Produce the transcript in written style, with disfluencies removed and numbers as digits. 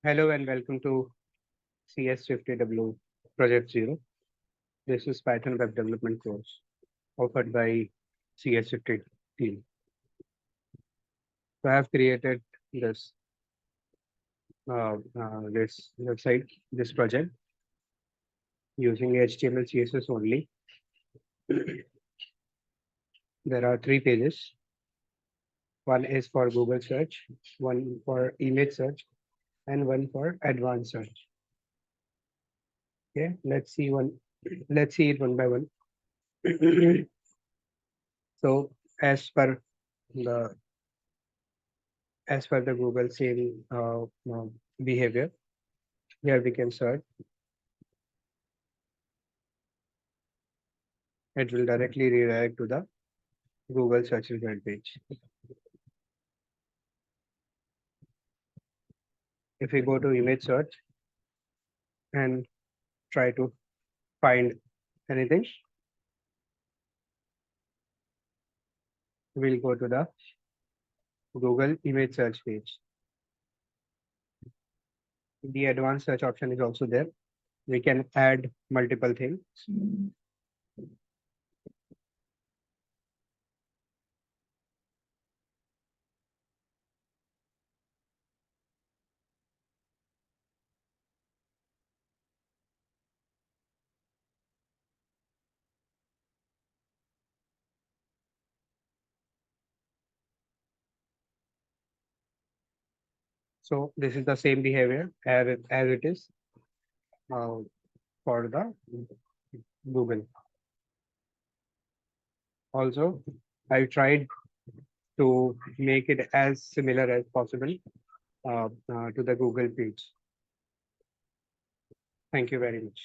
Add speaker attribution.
Speaker 1: Hello and welcome to CS50W Project 0. This is Python web development course offered by CS50 team. So I have created this website, this project using HTML CSS only. There are 3 pages. One is for Google search, one for image search, and one for advanced search. Okay, let's see it one by one. So as per the Google same behavior, here we can search. It will directly redirect to the Google search result page. If we go to image search and try to find anything, we'll go to the Google image search page. The advanced search option is also there. We can add multiple things. So this is the same behavior as it is uh, for the Google. Also, I tried to make it as similar as possible to the Google page. Thank you very much.